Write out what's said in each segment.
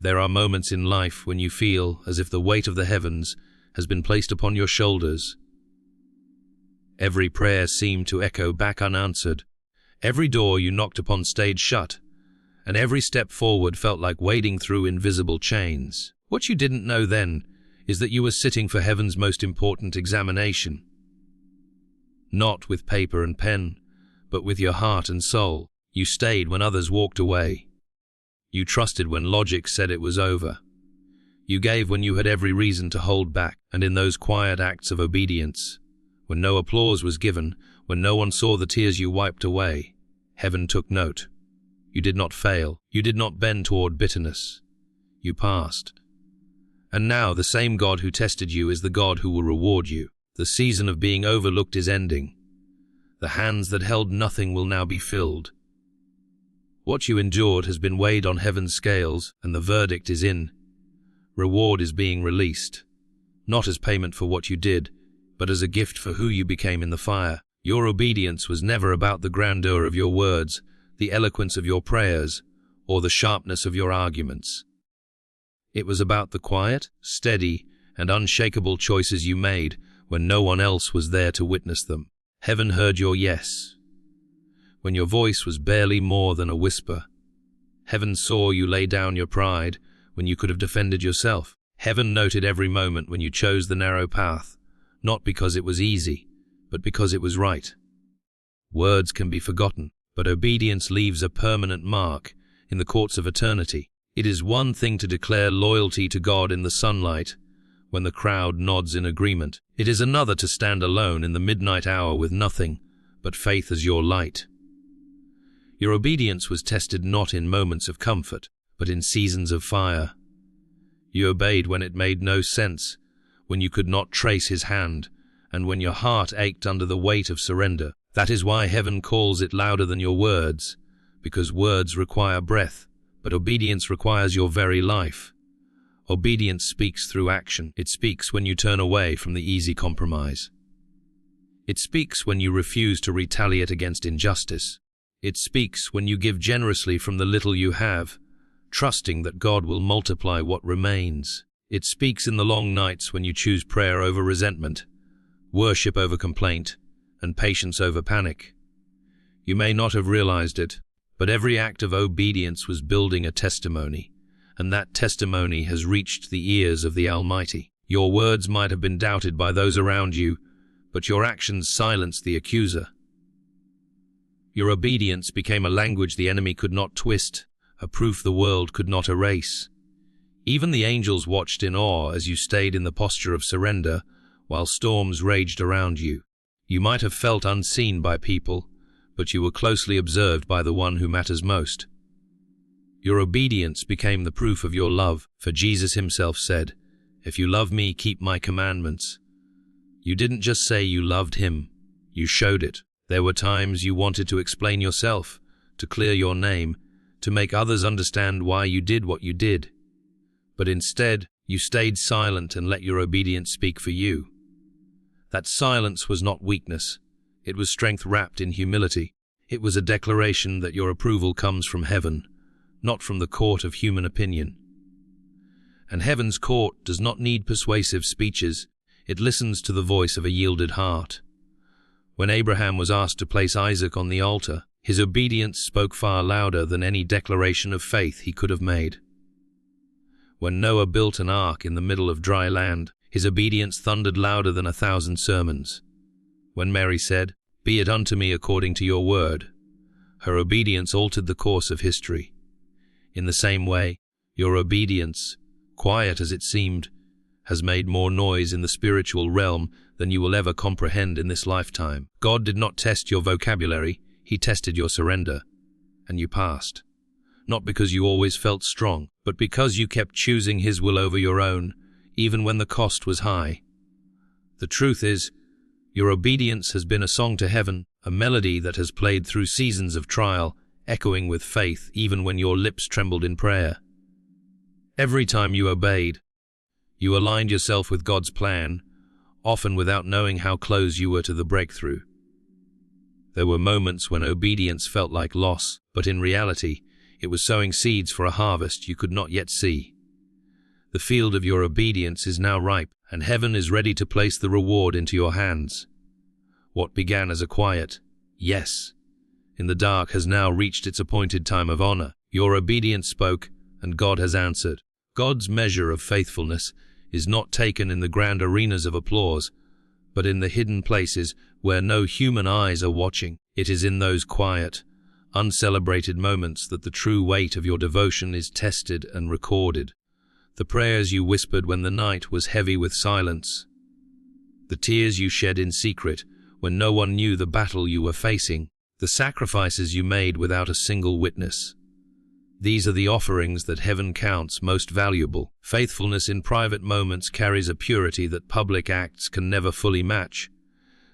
There are moments in life when you feel as if the weight of the heavens has been placed upon your shoulders. Every prayer seemed to echo back unanswered. Every door you knocked upon stayed shut, and every step forward felt like wading through invisible chains. What you didn't know then is that you were sitting for heaven's most important examination. Not with paper and pen, but with your heart and soul. You stayed when others walked away. You trusted when logic said it was over. You gave when you had every reason to hold back, and in those quiet acts of obedience, when no applause was given, when no one saw the tears you wiped away, heaven took note. You did not fail. You did not bend toward bitterness. You passed. And now the same God who tested you is the God who will reward you. The season of being overlooked is ending. The hands that held nothing will now be filled. What you endured has been weighed on heaven's scales, and the verdict is in. Reward is being released, not as payment for what you did, but as a gift for who you became in the fire. Your obedience was never about the grandeur of your words, the eloquence of your prayers, or the sharpness of your arguments. It was about the quiet, steady, and unshakable choices you made when no one else was there to witness them. Heaven heard your yes, when your voice was barely more than a whisper. Heaven saw you lay down your pride when you could have defended yourself. Heaven noted every moment when you chose the narrow path, not because it was easy, but because it was right. Words can be forgotten, but obedience leaves a permanent mark in the courts of eternity. It is one thing to declare loyalty to God in the sunlight, when the crowd nods in agreement. It is another to stand alone in the midnight hour with nothing but faith as your light. Your obedience was tested not in moments of comfort, but in seasons of fire. You obeyed when it made no sense, when you could not trace his hand, and when your heart ached under the weight of surrender. That is why heaven calls it louder than your words, because words require breath, but obedience requires your very life. Obedience speaks through action. It speaks when you turn away from the easy compromise. It speaks when you refuse to retaliate against injustice. It speaks when you give generously from the little you have, trusting that God will multiply what remains. It speaks in the long nights when you choose prayer over resentment, worship over complaint, and patience over panic. You may not have realized it, but every act of obedience was building a testimony, and that testimony has reached the ears of the Almighty. Your words might have been doubted by those around you, but your actions silenced the accuser. Your obedience became a language the enemy could not twist, a proof the world could not erase. Even the angels watched in awe as you stayed in the posture of surrender while storms raged around you. You might have felt unseen by people, but you were closely observed by the one who matters most. Your obedience became the proof of your love, for Jesus himself said, "If you love me, keep my commandments." You didn't just say you loved him, you showed it. There were times you wanted to explain yourself, to clear your name, to make others understand why you did what you did. But instead, you stayed silent and let your obedience speak for you. That silence was not weakness. It was strength wrapped in humility. It was a declaration that your approval comes from heaven, not from the court of human opinion. And heaven's court does not need persuasive speeches. It listens to the voice of a yielded heart. When Abraham was asked to place Isaac on the altar, his obedience spoke far louder than any declaration of faith he could have made. When Noah built an ark in the middle of dry land, his obedience thundered louder than 1,000 sermons. When Mary said, "Be it unto me according to your word," her obedience altered the course of history. In the same way, your obedience, quiet as it seemed, has made more noise in the spiritual realm than you will ever comprehend in this lifetime. God did not test your vocabulary, he tested your surrender, and you passed. Not because you always felt strong, but because you kept choosing his will over your own, even when the cost was high. The truth is, your obedience has been a song to heaven, a melody that has played through seasons of trial, echoing with faith even when your lips trembled in prayer. Every time you obeyed, you aligned yourself with God's plan, often without knowing how close you were to the breakthrough. There were moments when obedience felt like loss, but in reality, It was sowing seeds for a harvest you could not yet see. The field of your obedience is now ripe, and heaven is ready to place the reward into your hands. What began as a quiet yes in the dark has now reached its appointed time of honor. Your obedience spoke, and God has answered. God's measure of faithfulness is not taken in the grand arenas of applause, but in the hidden places where no human eyes are watching. It is in those quiet, uncelebrated moments that the true weight of your devotion is tested and recorded. The prayers you whispered when the night was heavy with silence. The tears you shed in secret when no one knew the battle you were facing. The sacrifices you made without a single witness. These are the offerings that heaven counts most valuable. Faithfulness in private moments carries a purity that public acts can never fully match.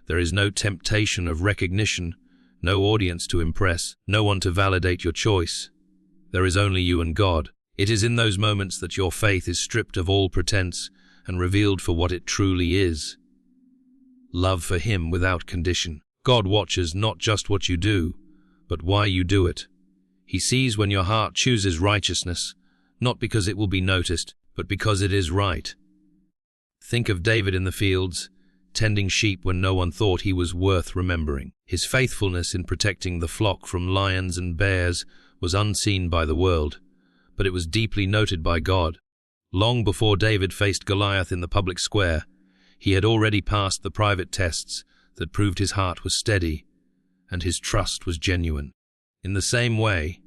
There is no temptation of recognition, no audience to impress, no one to validate your choice. There is only you and God. It is in those moments that your faith is stripped of all pretense and revealed for what it truly is. Love for Him without condition. God watches not just what you do, but why you do it. He sees when your heart chooses righteousness, not because it will be noticed, but because it is right. Think of David in the fields, tending sheep when no one thought he was worth remembering. His faithfulness in protecting the flock from lions and bears was unseen by the world, but it was deeply noted by God. Long before David faced Goliath in the public square, he had already passed the private tests that proved his heart was steady and his trust was genuine. In the same way,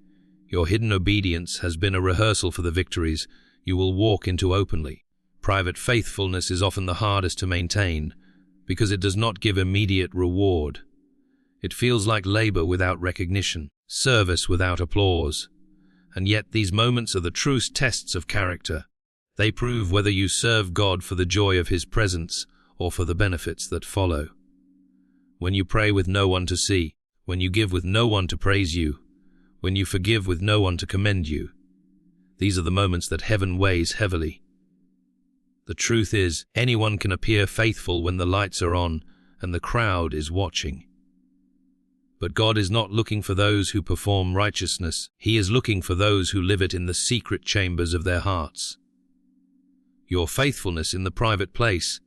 your hidden obedience has been a rehearsal for the victories you will walk into openly. Private faithfulness is often the hardest to maintain because it does not give immediate reward. It feels like labor without recognition, service without applause. And yet these moments are the truest tests of character. They prove whether you serve God for the joy of His presence or for the benefits that follow. When you pray with no one to see, when you give with no one to praise you, when you forgive with no one to commend you, these are the moments that heaven weighs heavily. The truth is, anyone can appear faithful when the lights are on and the crowd is watching. But God is not looking for those who perform righteousness. He is looking for those who live it in the secret chambers of their hearts. Your faithfulness in the private place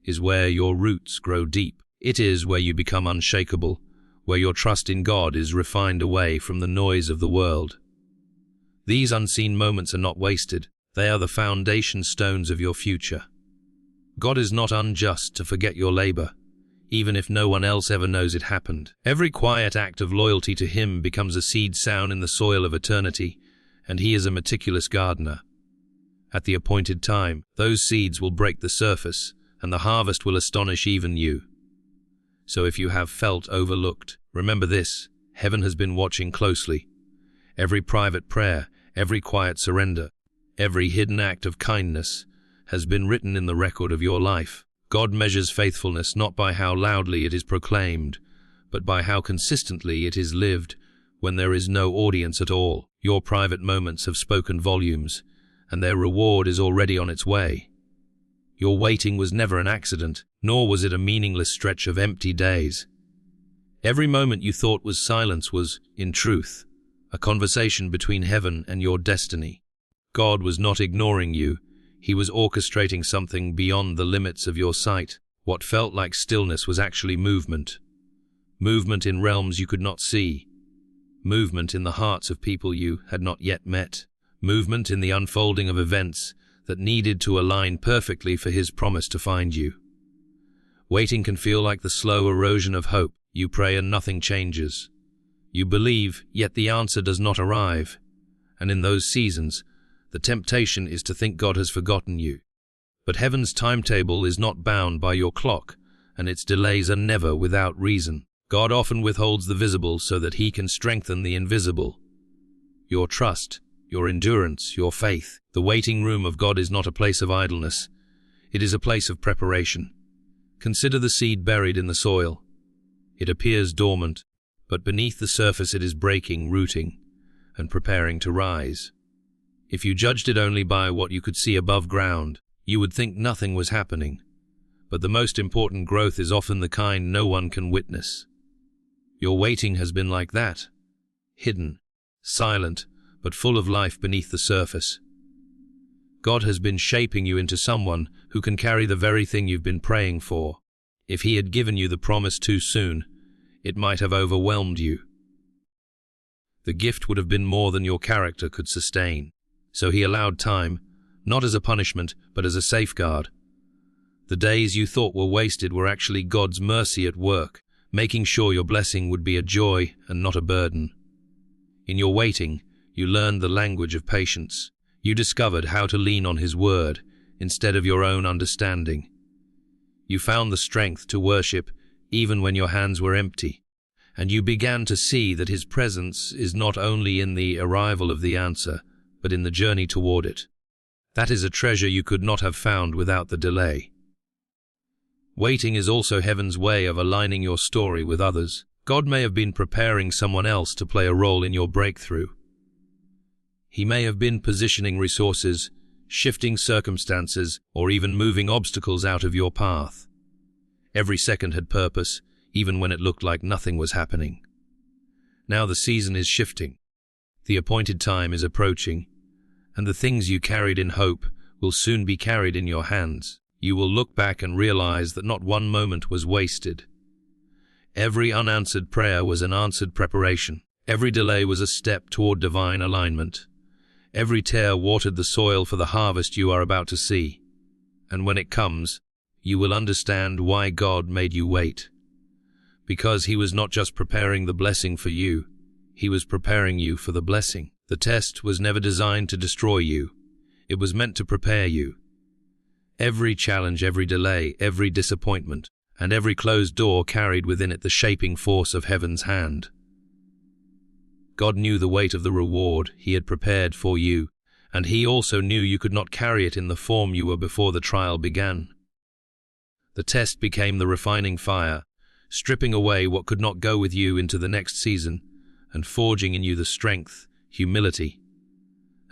is where your roots grow deep. It is where you become unshakable, where your trust in God is refined away from the noise of the world. These unseen moments are not wasted. They are the foundation stones of your future. God is not unjust to forget your labor, even if no one else ever knows it happened. Every quiet act of loyalty to Him becomes a seed sown in the soil of eternity, and He is a meticulous gardener. At the appointed time, those seeds will break the surface, and the harvest will astonish even you. So if you have felt overlooked, remember this: heaven has been watching closely. Every private prayer, every quiet surrender, every hidden act of kindness has been written in the record of your life. God measures faithfulness not by how loudly it is proclaimed, but by how consistently it is lived when there is no audience at all. Your private moments have spoken volumes, and their reward is already on its way. Your waiting was never an accident, nor was it a meaningless stretch of empty days. Every moment you thought was silence was, in truth, a conversation between heaven and your destiny. God was not ignoring you. He was orchestrating something beyond the limits of your sight. What felt like stillness was actually movement. Movement in realms you could not see. Movement in the hearts of people you had not yet met. Movement in the unfolding of events that needed to align perfectly for His promise to find you. Waiting can feel like the slow erosion of hope. You pray and nothing changes. You believe, yet the answer does not arrive. And in those seasons, the temptation is to think God has forgotten you. But heaven's timetable is not bound by your clock, and its delays are never without reason. God often withholds the visible so that He can strengthen the invisible. Your trust, your endurance, your faith. The waiting room of God is not a place of idleness. It is a place of preparation. Consider the seed buried in the soil. It appears dormant, but beneath the surface it is breaking, rooting, and preparing to rise. If you judged it only by what you could see above ground, you would think nothing was happening. But the most important growth is often the kind no one can witness. Your waiting has been like that. Hidden, silent, but full of life beneath the surface. God has been shaping you into someone who can carry the very thing you've been praying for. If He had given you the promise too soon, it might have overwhelmed you. The gift would have been more than your character could sustain. So He allowed time, not as a punishment, but as a safeguard. The days you thought were wasted were actually God's mercy at work, making sure your blessing would be a joy and not a burden. In your waiting, you learned the language of patience. You discovered how to lean on His word instead of your own understanding. You found the strength to worship even when your hands were empty, and you began to see that His presence is not only in the arrival of the answer, but in the journey toward it. That is a treasure you could not have found without the delay. Waiting is also heaven's way of aligning your story with others. God may have been preparing someone else to play a role in your breakthrough. He may have been positioning resources, shifting circumstances, or even moving obstacles out of your path. Every second had purpose, even when it looked like nothing was happening. Now the season is shifting. The appointed time is approaching, and the things you carried in hope will soon be carried in your hands. You will look back and realize that not one moment was wasted. Every unanswered prayer was an answered preparation. Every delay was a step toward divine alignment. Every tear watered the soil for the harvest you are about to see. And when it comes, you will understand why God made you wait. Because He was not just preparing the blessing for you, He was preparing you for the blessing. The test was never designed to destroy you. It was meant to prepare you. Every challenge, every delay, every disappointment, and every closed door carried within it the shaping force of heaven's hand. God knew the weight of the reward He had prepared for you, and He also knew you could not carry it in the form you were before the trial began. The test became the refining fire, stripping away what could not go with you into the next season, and forging in you the strength, humility,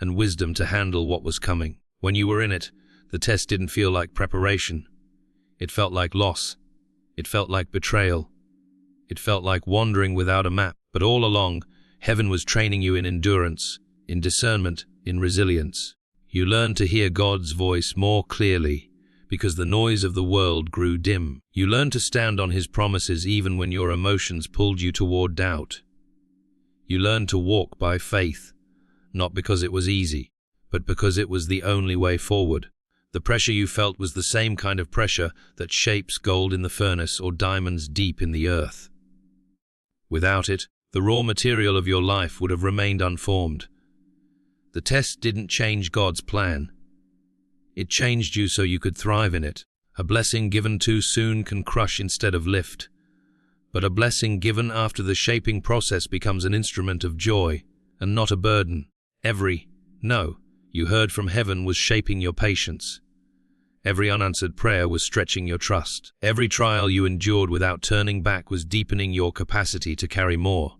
and wisdom to handle what was coming. When you were in it, the test didn't feel like preparation. It felt like loss. It felt like betrayal. It felt like wandering without a map. But all along, heaven was training you in endurance, in discernment, in resilience. You learned to hear God's voice more clearly, because the noise of the world grew dim. You learned to stand on His promises even when your emotions pulled you toward doubt. You learned to walk by faith, not because it was easy, but because it was the only way forward. The pressure you felt was the same kind of pressure that shapes gold in the furnace or diamonds deep in the earth. Without it, the raw material of your life would have remained unformed. The test didn't change God's plan. It changed you so you could thrive in it. A blessing given too soon can crush instead of lift. But a blessing given after the shaping process becomes an instrument of joy and not a burden. Every no you heard from heaven was shaping your patience. Every unanswered prayer was stretching your trust. Every trial you endured without turning back was deepening your capacity to carry more.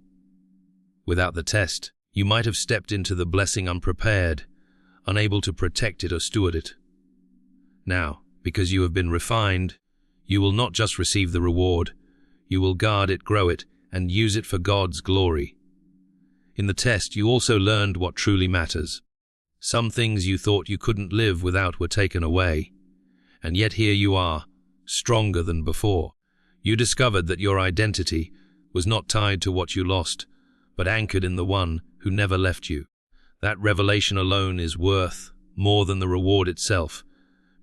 Without the test, you might have stepped into the blessing unprepared, unable to protect it or steward it. Now, because you have been refined, you will not just receive the reward, you will guard it, grow it, and use it for God's glory. In the test, you also learned what truly matters. Some things you thought you couldn't live without were taken away, and yet here you are, stronger than before. You discovered that your identity was not tied to what you lost, but anchored in the one who never left you. That revelation alone is worth more than the reward itself,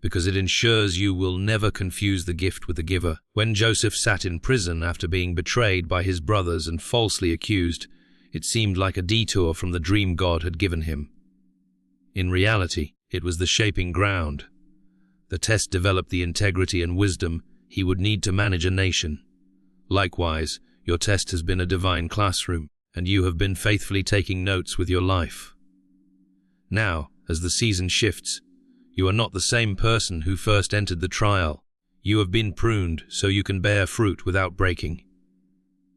because it ensures you will never confuse the gift with the giver. When Joseph sat in prison after being betrayed by his brothers and falsely accused, it seemed like a detour from the dream God had given him. In reality, it was the shaping ground. The test developed the integrity and wisdom he would need to manage a nation. Likewise, your test has been a divine classroom, and you have been faithfully taking notes with your life. Now, as the season shifts, you are not the same person who first entered the trial. You have been pruned so you can bear fruit without breaking.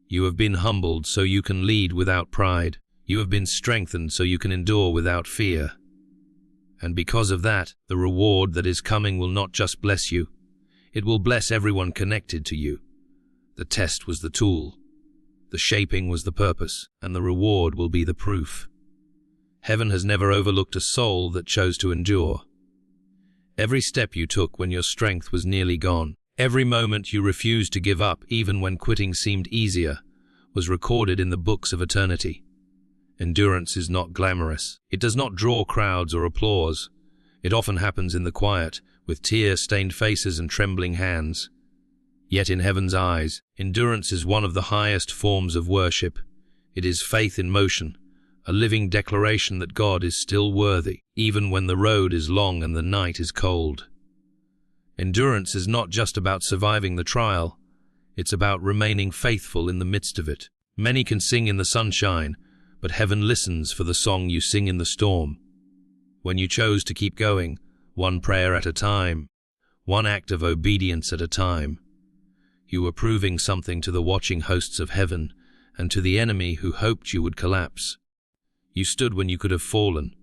You have been humbled so you can lead without pride. You have been strengthened so you can endure without fear. And because of that, the reward that is coming will not just bless you, it will bless everyone connected to you. The test was the tool, the shaping was the purpose, and the reward will be the proof. Heaven has never overlooked a soul that chose to endure. Every step you took when your strength was nearly gone, every moment you refused to give up even when quitting seemed easier, was recorded in the books of eternity. Endurance is not glamorous. It does not draw crowds or applause. It often happens in the quiet, with tear-stained faces and trembling hands. Yet in heaven's eyes, endurance is one of the highest forms of worship. It is faith in motion, a living declaration that God is still worthy, even when the road is long and the night is cold. Endurance is not just about surviving the trial, it's about remaining faithful in the midst of it. Many can sing in the sunshine, but heaven listens for the song you sing in the storm. When you chose to keep going, one prayer at a time, one act of obedience at a time, you were proving something to the watching hosts of heaven and to the enemy who hoped you would collapse. You stood when you could have fallen.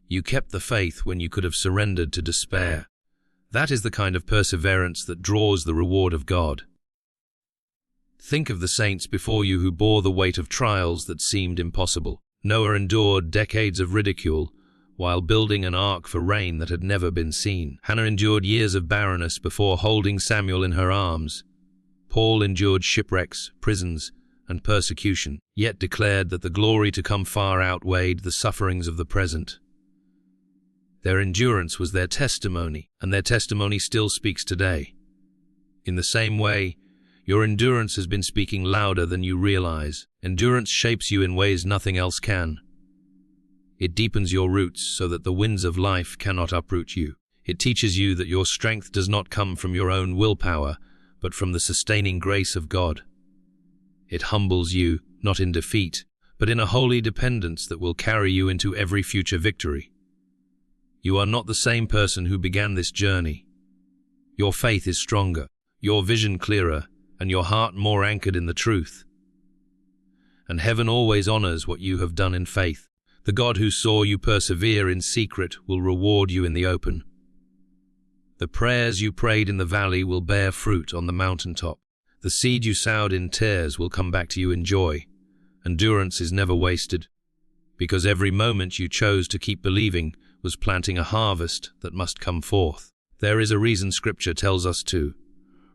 You kept the faith when you could have surrendered to despair. That is the kind of perseverance that draws the reward of God. Think of the saints before you who bore the weight of trials that seemed impossible. Noah endured decades of ridicule while building an ark for rain that had never been seen. Hannah endured years of barrenness before holding Samuel in her arms. Paul endured shipwrecks, prisons, and persecution, yet declared that the glory to come far outweighed the sufferings of the present. Their endurance was their testimony, and their testimony still speaks today. In the same way, your endurance has been speaking louder than you realize. Endurance shapes you in ways nothing else can. It deepens your roots so that the winds of life cannot uproot you. It teaches you that your strength does not come from your own willpower, but from the sustaining grace of God. It humbles you, not in defeat, but in a holy dependence that will carry you into every future victory. You are not the same person who began this journey. Your faith is stronger, your vision clearer, and your heart more anchored in the truth. And heaven always honors what you have done in faith. The God who saw you persevere in secret will reward you in the open. The prayers you prayed in the valley will bear fruit on the mountaintop. The seed you sowed in tears will come back to you in joy. Endurance is never wasted, because every moment you chose to keep believing was planting a harvest that must come forth. There is a reason Scripture tells us to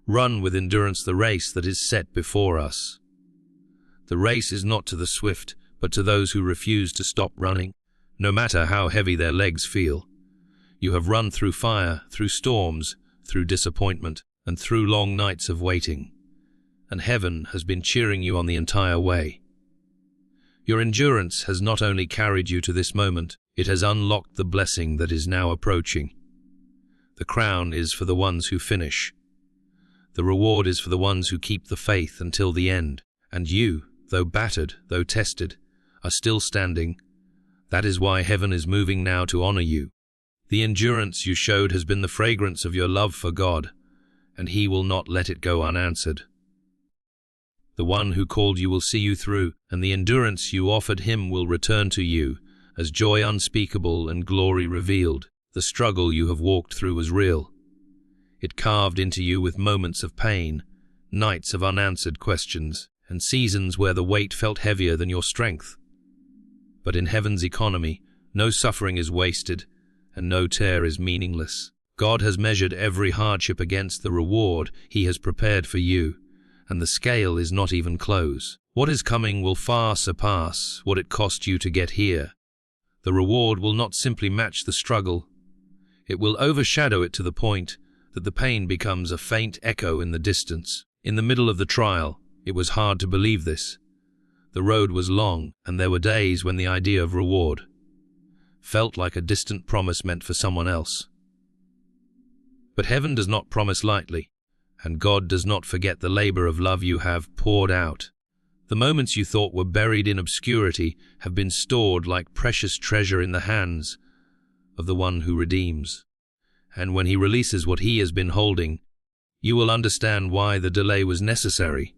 run with endurance the race that is set before us. The race is not to the swift, but to those who refuse to stop running, no matter how heavy their legs feel. You have run through fire, through storms, through disappointment, and through long nights of waiting. And heaven has been cheering you on the entire way. Your endurance has not only carried you to this moment, it has unlocked the blessing that is now approaching. The crown is for the ones who finish. The reward is for the ones who keep the faith until the end. And you, though battered, though tested, are still standing. That is why heaven is moving now to honor you. The endurance you showed has been the fragrance of your love for God, and He will not let it go unanswered. The one who called you will see you through, and the endurance you offered Him will return to you as joy unspeakable and glory revealed. The struggle you have walked through was real. It carved into you with moments of pain, nights of unanswered questions, and seasons where the weight felt heavier than your strength. But in heaven's economy, no suffering is wasted, and no tear is meaningless. God has measured every hardship against the reward He has prepared for you, and the scale is not even close. What is coming will far surpass what it cost you to get here. The reward will not simply match the struggle. It will overshadow it to the point that the pain becomes a faint echo in the distance. In the middle of the trial, it was hard to believe this. The road was long, and there were days when the idea of reward felt like a distant promise meant for someone else. But heaven does not promise lightly, and God does not forget the labor of love you have poured out. The moments you thought were buried in obscurity have been stored like precious treasure in the hands of the one who redeems. And when He releases what He has been holding, you will understand why the delay was necessary,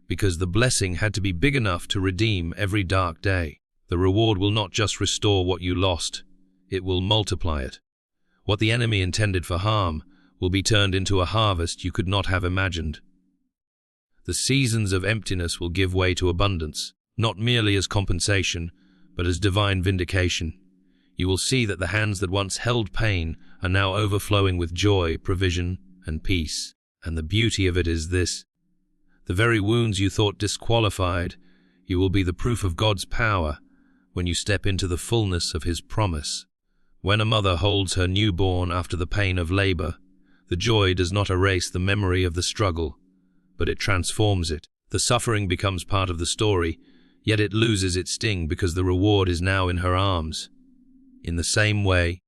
because the blessing had to be big enough to redeem every dark day. The reward will not just restore what you lost, it will multiply it. What the enemy intended for harm will be turned into a harvest you could not have imagined. The seasons of emptiness will give way to abundance, not merely as compensation, but as divine vindication. You will see that the hands that once held pain are now overflowing with joy, provision, and peace. And the beauty of it is this: the very wounds you thought disqualified, you will be the proof of God's power when you step into the fullness of His promise. When a mother holds her newborn after the pain of labor, the joy does not erase the memory of the struggle, but it transforms it. The suffering becomes part of the story, yet it loses its sting because the reward is now in her arms. In the same way,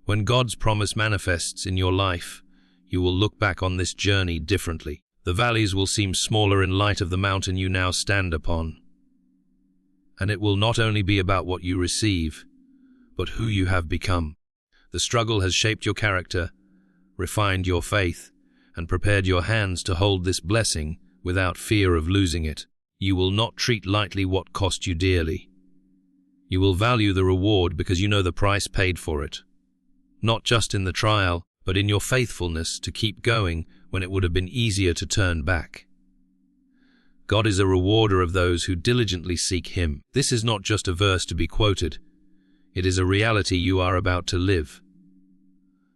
when God's promise manifests in your life, you will look back on this journey differently. The valleys will seem smaller in light of the mountain you now stand upon. And it will not only be about what you receive, but who you have become. The struggle has shaped your character, refined your faith, and prepared your hands to hold this blessing without fear of losing it. You will not treat lightly what cost you dearly. You will value the reward because you know the price paid for it. Not just in the trial, but in your faithfulness to keep going when it would have been easier to turn back. God is a rewarder of those who diligently seek Him. This is not just a verse to be quoted. It is a reality you are about to live.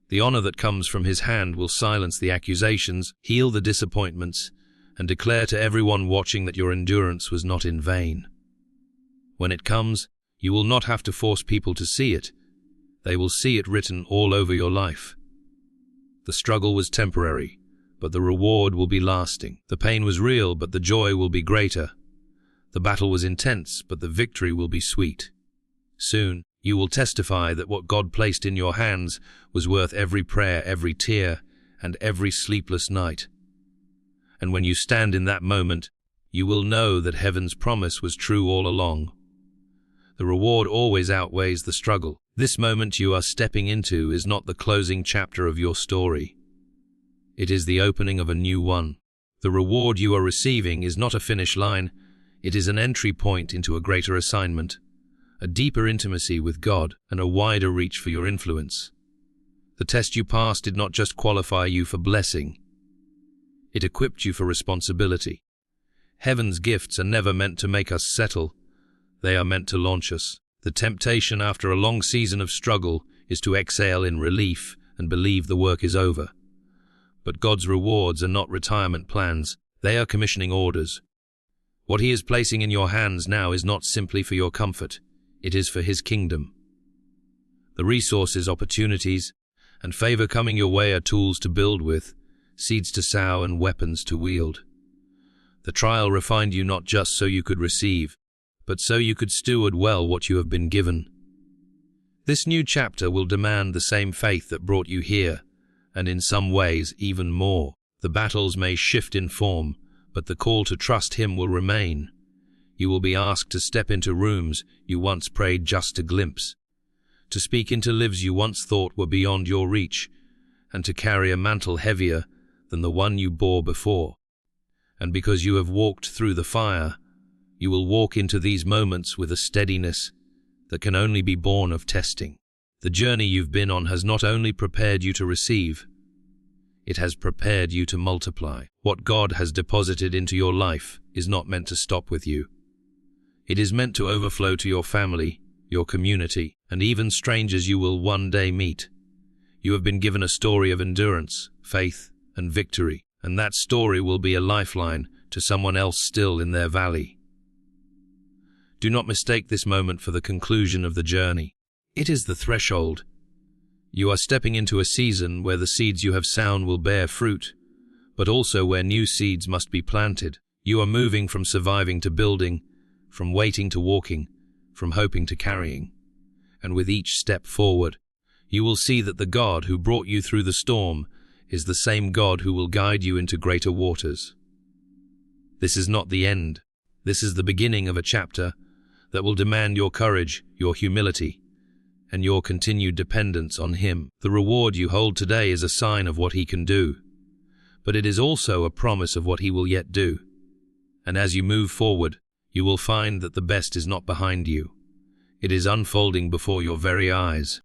The honor that comes from His hand will silence the accusations, heal the disappointments, and declare to everyone watching that your endurance was not in vain. When it comes, you will not have to force people to see it. They will see it written all over your life. The struggle was temporary, but the reward will be lasting. The pain was real, but the joy will be greater. The battle was intense, but the victory will be sweet. Soon, you will testify that what God placed in your hands was worth every prayer, every tear, and every sleepless night. And when you stand in that moment, you will know that heaven's promise was true all along. The reward always outweighs the struggle. This moment you are stepping into is not the closing chapter of your story. It is the opening of a new one. The reward you are receiving is not a finish line. It is an entry point into a greater assignment, a deeper intimacy with God, and a wider reach for your influence. The test you passed did not just qualify you for blessing. It equipped you for responsibility. Heaven's gifts are never meant to make us settle. They are meant to launch us. The temptation after a long season of struggle is to exhale in relief and believe the work is over. But God's rewards are not retirement plans. They are commissioning orders. What He is placing in your hands now is not simply for your comfort. It is for His kingdom. The resources, opportunities, and favor coming your way are tools to build with, seeds to sow, and weapons to wield. The trial refined you not just so you could receive, but so you could steward well what you have been given. This new chapter will demand the same faith that brought you here, and in some ways even more. The battles may shift in form, but the call to trust Him will remain. You will be asked to step into rooms you once prayed just to glimpse, to speak into lives you once thought were beyond your reach, and to carry a mantle heavier than the one you bore before. And because you have walked through the fire, you will walk into these moments with a steadiness that can only be born of testing. The journey you've been on has not only prepared you to receive, it has prepared you to multiply. What God has deposited into your life is not meant to stop with you. It is meant to overflow to your family, your community, and even strangers you will one day meet. You have been given a story of endurance, faith, and victory, and that story will be a lifeline to someone else still in their valley. Do not mistake this moment for the conclusion of the journey. It is the threshold. You are stepping into a season where the seeds you have sown will bear fruit, but also where new seeds must be planted. You are moving from surviving to building, from waiting to walking, from hoping to carrying. And with each step forward, you will see that the God who brought you through the storm is the same God who will guide you into greater waters. This is not the end. This is the beginning of a chapter that will demand your courage, your humility, and your continued dependence on Him. The reward you hold today is a sign of what He can do, but it is also a promise of what He will yet do. And as you move forward, you will find that the best is not behind you. It is unfolding before your very eyes.